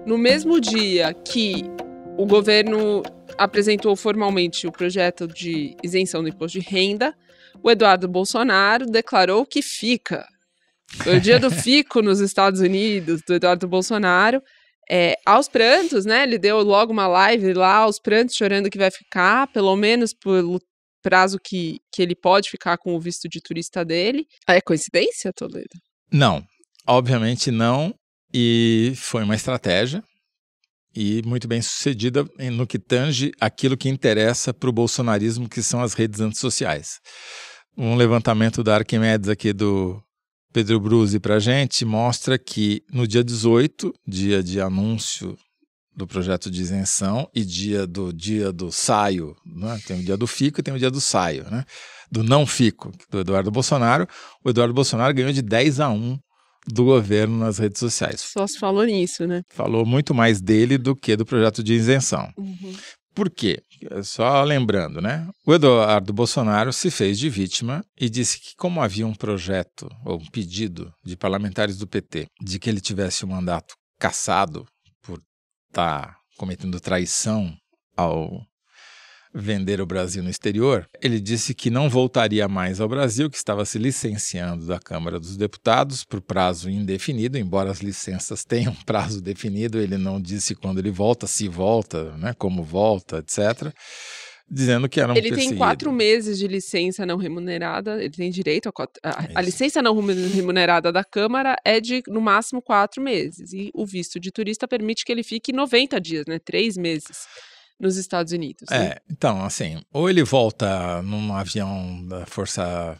No mesmo dia que o governo apresentou formalmente o projeto de isenção do imposto de renda, o Eduardo Bolsonaro declarou que fica. Foi o dia do fico nos Estados Unidos, do Eduardo Bolsonaro. Aos prantos, né? Ele deu logo uma live lá, aos prantos, chorando que vai ficar, pelo menos pelo prazo que ele pode ficar com o visto de turista dele. É coincidência, Toledo? Não, obviamente não. E foi uma estratégia e muito bem sucedida no que tange aquilo que interessa para o bolsonarismo, que são as redes antissociais. Um levantamento da Arquimedes aqui do Pedro Bruzzi para a gente mostra que no dia 18, dia de anúncio do projeto de isenção e dia do saio, né? Tem o dia do fico e tem o dia do saio, né? Do não fico, do Eduardo Bolsonaro. O Eduardo Bolsonaro ganhou de 10-1 do governo nas redes sociais. Só se falou nisso, né? Falou muito mais dele do que do projeto de isenção. Uhum. Por quê? Só lembrando, né? O Eduardo Bolsonaro se fez de vítima e disse que, como havia um projeto ou um pedido de parlamentares do PT de que ele tivesse o mandato cassado por estar cometendo traição ao vender o Brasil no exterior, ele disse que não voltaria mais ao Brasil, que estava se licenciando da Câmara dos Deputados por prazo indefinido, embora as licenças tenham prazo definido, ele não disse quando ele volta, se volta, né, como volta, etc., dizendo que era um perseguido. Ele tem 4 meses de licença não remunerada, ele tem direito a licença não remunerada da Câmara é de, no máximo, 4 meses, e o visto de turista permite que ele fique 90 dias, né, 3 meses. Nos Estados Unidos, né? Então, assim, ou ele volta num avião da Força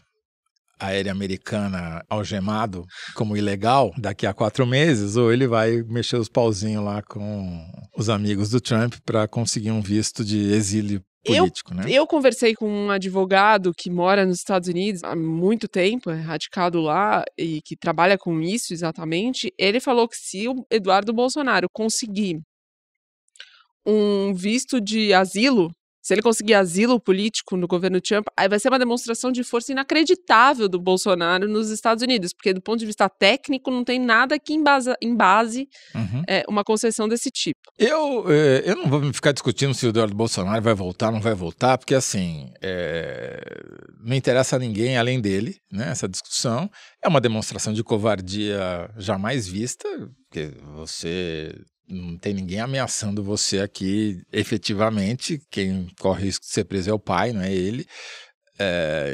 Aérea Americana algemado como ilegal daqui a 4 meses, ou ele vai mexer os pauzinhos lá com os amigos do Trump para conseguir um visto de exílio político, né? Eu conversei com um advogado que mora nos Estados Unidos há muito tempo, é radicado lá e que trabalha com isso exatamente. Ele falou que se o Eduardo Bolsonaro conseguir um visto de asilo, se ele conseguir asilo político no governo Trump, aí vai ser uma demonstração de força inacreditável do Bolsonaro nos Estados Unidos, porque do ponto de vista técnico não tem nada que embase uma concessão desse tipo. Eu não vou ficar discutindo se o Eduardo Bolsonaro vai voltar ou não vai voltar, porque assim, não interessa a ninguém além dele, né, essa discussão. É uma demonstração de covardia jamais vista, porque não tem ninguém ameaçando você aqui efetivamente. Quem corre risco de ser preso é o pai, não é ele.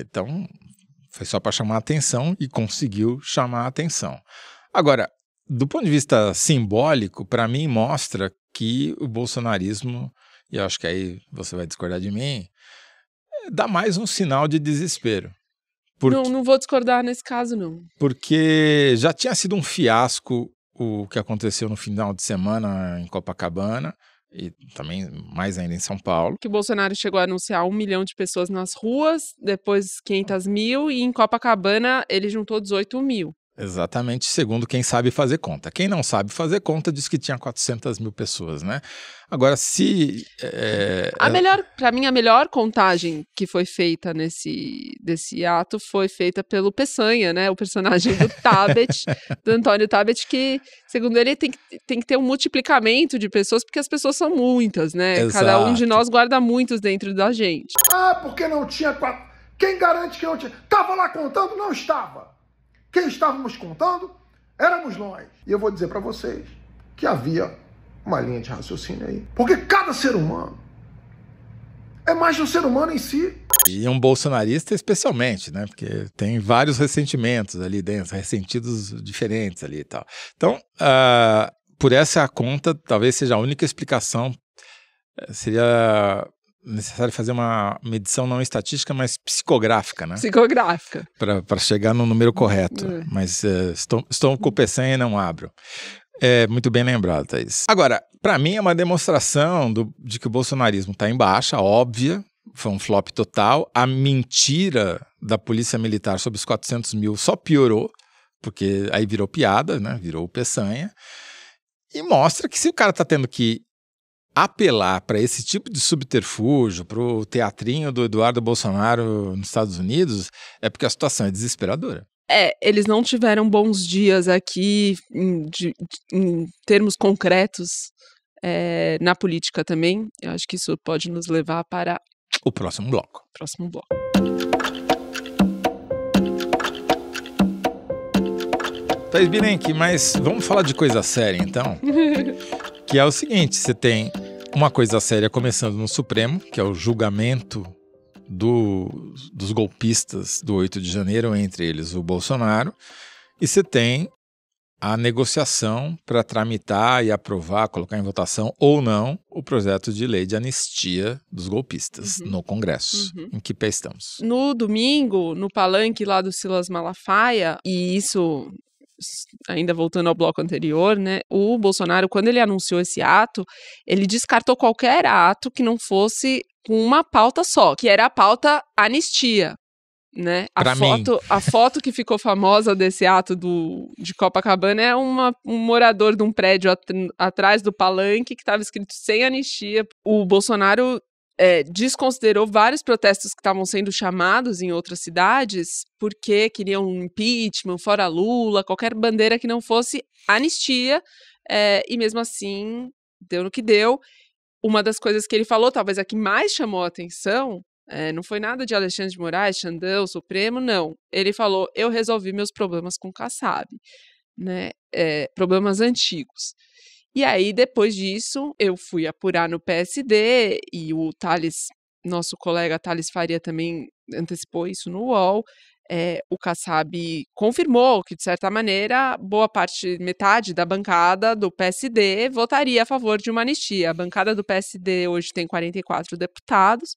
Então, foi só para chamar a atenção e conseguiu chamar a atenção. Agora, do ponto de vista simbólico, para mim mostra que o bolsonarismo, e eu acho que aí você vai discordar de mim, dá mais um sinal de desespero. Não vou discordar nesse caso, não. Porque já tinha sido um fiasco o que aconteceu no final de semana em Copacabana e também mais ainda em São Paulo. Que o Bolsonaro chegou a anunciar 1 milhão de pessoas nas ruas, depois 500 mil e em Copacabana ele juntou 18 mil. Exatamente, segundo quem sabe fazer conta. Quem não sabe fazer conta diz que tinha 400 mil pessoas, né? Agora, Para mim, a melhor contagem que foi feita desse ato foi feita pelo Peçanha, né? O personagem do Tabet, do Antônio Tabet, que, segundo ele, tem que ter um multiplicamento de pessoas, porque as pessoas são muitas, né? Exato. Cada um de nós guarda muitos dentro da gente. Porque não tinha 4. Quem garante que não tinha? Estava lá contando? Não estava. Quem estávamos contando éramos nós. E eu vou dizer para vocês que havia uma linha de raciocínio aí. Porque cada ser humano é mais de um ser humano em si. E um bolsonarista especialmente, né? Porque tem vários ressentimentos ali dentro, ressentidos diferentes ali e tal. Então, por essa conta, talvez seja a única explicação. Seria necessário fazer uma medição não estatística, mas psicográfica, né? Psicográfica. Para chegar no número correto. Mas estou com o Peçanha e não abro. Muito bem lembrado, Thaís. Agora, para mim é uma demonstração de que o bolsonarismo está em baixa, óbvia. Foi um flop total. A mentira da polícia militar sobre os 400 mil só piorou, porque aí virou piada, né? Virou o Peçanha. E mostra que se o cara está tendo que apelar para esse tipo de subterfúgio, para o teatrinho do Eduardo Bolsonaro nos Estados Unidos, é porque a situação é desesperadora. Eles não tiveram bons dias aqui em termos concretos na política também. Eu acho que isso pode nos levar para o próximo bloco. Thaís Bilenque, mas vamos falar de coisa séria então? Que é o seguinte, você tem uma coisa séria começando no Supremo, que é o julgamento dos golpistas do 8 de janeiro, entre eles o Bolsonaro, e você tem a negociação para tramitar e aprovar, colocar em votação ou não o projeto de lei de anistia dos golpistas no Congresso. Em que pé estamos? No domingo, no palanque lá do Silas Malafaia, e isso ainda voltando ao bloco anterior, né, o Bolsonaro, quando ele anunciou esse ato, ele descartou qualquer ato que não fosse com uma pauta só, que era a pauta anistia. Né? A foto que ficou famosa desse ato de Copacabana é um morador de um prédio atrás do palanque que estava escrito sem anistia. O Bolsonaro desconsiderou vários protestos que estavam sendo chamados em outras cidades porque queriam um impeachment, fora Lula, qualquer bandeira que não fosse anistia, e mesmo assim deu no que deu. Uma das coisas que ele falou, talvez a que mais chamou a atenção, não foi nada de Alexandre de Moraes, Xandão, Supremo, não. Ele falou, eu resolvi meus problemas com o Kassab, né? Problemas antigos. E aí, depois disso, eu fui apurar no PSD e o Thales, nosso colega Thales Faria também antecipou isso no UOL. O Kassab confirmou que, de certa maneira, metade da bancada do PSD votaria a favor de uma anistia. A bancada do PSD hoje tem 44 deputados.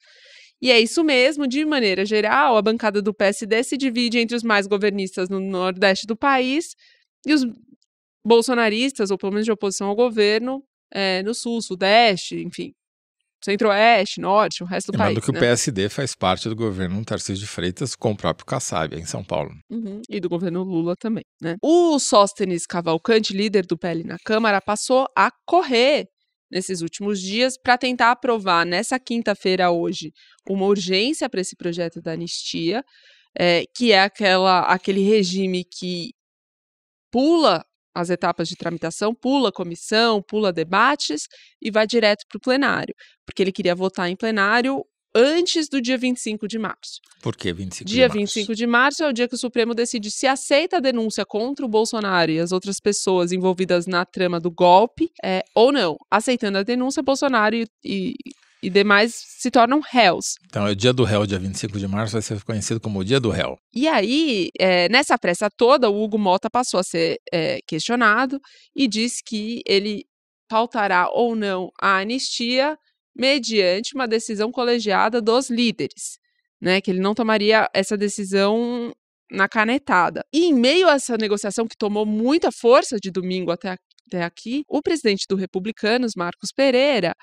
E é isso mesmo, de maneira geral, a bancada do PSD se divide entre os mais governistas no Nordeste do país e os bolsonaristas, ou pelo menos de oposição ao governo, no Sul, Sudeste, enfim, Centro-Oeste, Norte, o resto do país. Lembrando que o PSD faz parte do governo Tarcísio de Freitas com o próprio Kassab, em São Paulo. E do governo Lula também, né? O Sóstenes Cavalcante, líder do PL na Câmara, passou a correr nesses últimos dias para tentar aprovar nessa quinta-feira hoje uma urgência para esse projeto da anistia, que é aquele regime que pula as etapas de tramitação, pula comissão, pula debates e vai direto para o plenário, porque ele queria votar em plenário antes do dia 25 de março. Por que 25 de Dia março? 25 de março é o dia que o Supremo decide se aceita a denúncia contra o Bolsonaro e as outras pessoas envolvidas na trama do golpe ou não. Aceitando a denúncia, Bolsonaro e demais se tornam réus. Então, é o dia do réu, dia 25 de março, vai ser conhecido como o dia do réu. E aí, nessa pressa toda, o Hugo Mota passou a ser questionado e disse que ele pautará ou não a anistia mediante uma decisão colegiada dos líderes, né? Que ele não tomaria essa decisão na canetada. E em meio a essa negociação que tomou muita força de domingo até aqui, o presidente do Republicanos, Marcos Pereira,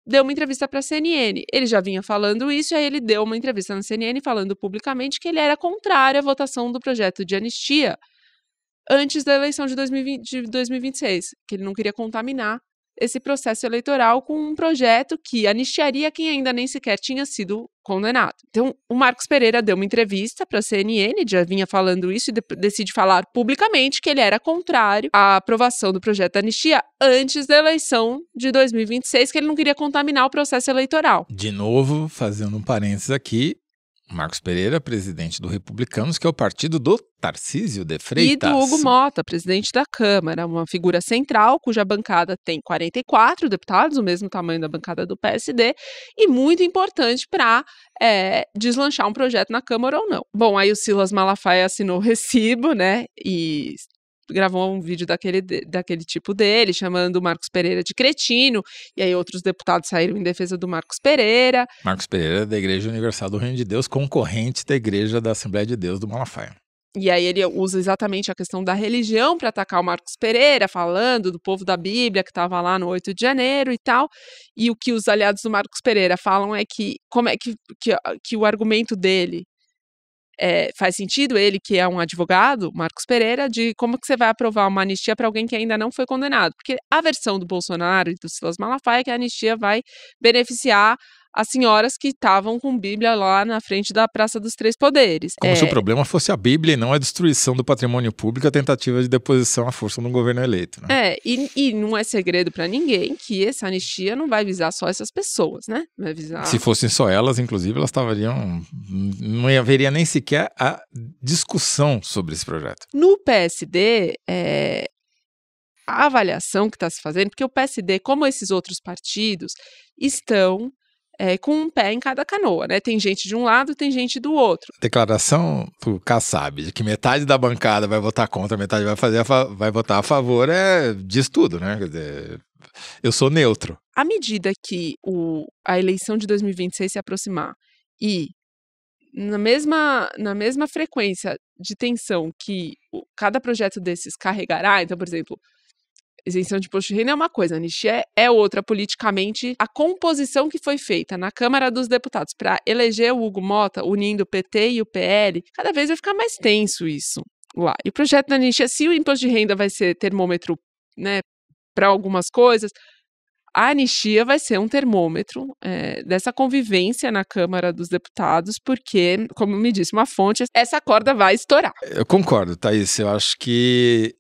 deu uma entrevista para a CNN. Ele já vinha falando isso, e aí ele deu uma entrevista na CNN falando publicamente que ele era contrário à votação do projeto de anistia antes da eleição de 2026, que ele não queria contaminar esse processo eleitoral com um projeto que anistiaria quem ainda nem sequer tinha sido condenado. Então, o Marcos Pereira deu uma entrevista para a CNN, já vinha falando isso, e decide falar publicamente que ele era contrário à aprovação do projeto da anistia antes da eleição de 2026, que ele não queria contaminar o processo eleitoral. De novo, fazendo um parênteses aqui, Marcos Pereira, presidente do Republicanos, que é o partido do Tarcísio de Freitas. E do Hugo Mota, presidente da Câmara, uma figura central, cuja bancada tem 44 deputados, o mesmo tamanho da bancada do PSD, e muito importante para deslanchar um projeto na Câmara ou não. Bom, aí o Silas Malafaia assinou o recibo, né, e gravou um vídeo daquele tipo dele, chamando o Marcos Pereira de cretino, e aí outros deputados saíram em defesa do Marcos Pereira. Marcos Pereira da Igreja Universal do Reino de Deus, concorrente da Igreja da Assembleia de Deus do Malafaia. E aí ele usa exatamente a questão da religião para atacar o Marcos Pereira, falando do povo da Bíblia que estava lá no 8 de janeiro e tal. E o que os aliados do Marcos Pereira falam é que como é que o argumento dele faz sentido, ele que é um advogado, Marcos Pereira, de como que você vai aprovar uma anistia para alguém que ainda não foi condenado. Porque a versão do Bolsonaro e do Silas Malafaia é que a anistia vai beneficiar as senhoras que estavam com Bíblia lá na frente da Praça dos Três Poderes. Como se o problema fosse a Bíblia e não a destruição do patrimônio público, a tentativa de deposição à força de um governo eleito, né? E não é segredo para ninguém que essa anistia não vai visar só essas pessoas, né? Vai visar... Se fossem só elas, inclusive, elas estariam... Não haveria nem sequer a discussão sobre esse projeto. No PSD, a avaliação que está se fazendo, porque o PSD, como esses outros partidos, estão com um pé em cada canoa, né? Tem gente de um lado, tem gente do outro. Declaração do Kassab de que metade da bancada vai votar contra, metade vai votar a favor, diz tudo, né? Quer dizer, eu sou neutro. À medida que a eleição de 2026 se aproximar e na mesma frequência de tensão que cada projeto desses carregará, então, por exemplo, isenção de imposto de renda é uma coisa, a anistia é outra politicamente. A composição que foi feita na Câmara dos Deputados para eleger o Hugo Motta, unindo o PT e o PL, cada vez vai ficar mais tenso isso lá. E o projeto da anistia, se o imposto de renda vai ser termômetro, né, para algumas coisas, a anistia vai ser um termômetro dessa convivência na Câmara dos Deputados, porque, como me disse uma fonte, essa corda vai estourar. Eu concordo, Thaís. Eu acho que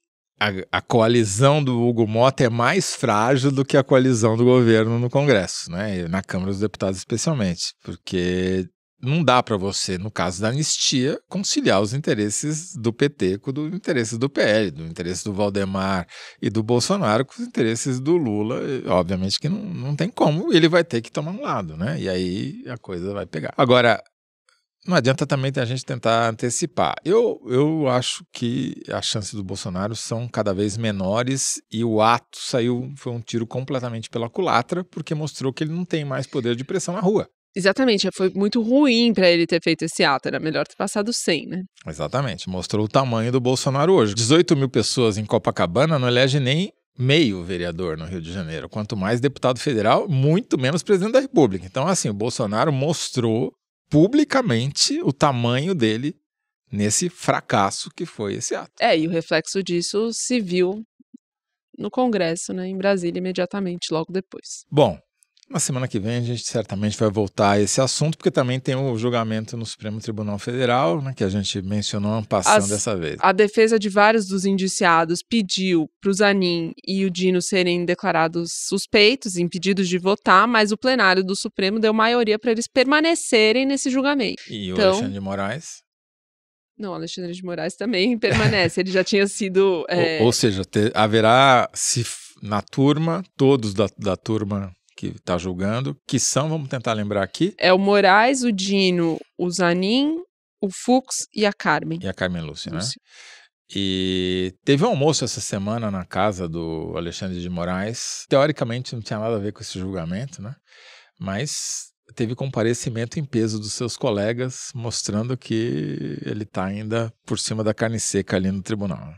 a coalizão do Hugo Motta é mais frágil do que a coalizão do governo no Congresso, né? E na Câmara dos Deputados especialmente, porque não dá para você, no caso da anistia, conciliar os interesses do PT com os interesses do PL, do interesse do Valdemar e do Bolsonaro com os interesses do Lula. E, obviamente que não tem como, ele vai ter que tomar um lado, né? E aí a coisa vai pegar. Agora, não adianta também a gente tentar antecipar. Eu acho que as chances do Bolsonaro são cada vez menores e o ato foi um tiro completamente pela culatra, porque mostrou que ele não tem mais poder de pressão na rua. Exatamente, foi muito ruim para ele ter feito esse ato, era melhor ter passado sem, né? Exatamente, mostrou o tamanho do Bolsonaro hoje. 18 mil pessoas em Copacabana não elege nem meio vereador no Rio de Janeiro, quanto mais deputado federal, muito menos presidente da República. Então, assim, o Bolsonaro mostrou publicamente o tamanho dele nesse fracasso que foi esse ato. E o reflexo disso se viu no Congresso, né, em Brasília, imediatamente, logo depois. Bom, na semana que vem a gente certamente vai voltar a esse assunto, porque também tem o julgamento no Supremo Tribunal Federal, né, que a gente mencionou passando dessa vez. A defesa de vários dos indiciados pediu para o Zanin e o Dino serem declarados suspeitos, impedidos de votar, mas o plenário do Supremo deu maioria para eles permanecerem nesse julgamento. E o Alexandre de Moraes? Não, o Alexandre de Moraes também permanece, ele já tinha sido... Ou seja, haverá, se na turma, todos da turma que está julgando, que são, vamos tentar lembrar aqui. É o Moraes, o Dino, o Zanin, o Fux e a Carmen. E a Carmen Lúcia, né? E teve um almoço essa semana na casa do Alexandre de Moraes. Teoricamente não tinha nada a ver com esse julgamento, né? Mas teve comparecimento em peso dos seus colegas, mostrando que ele está ainda por cima da carne seca ali no tribunal.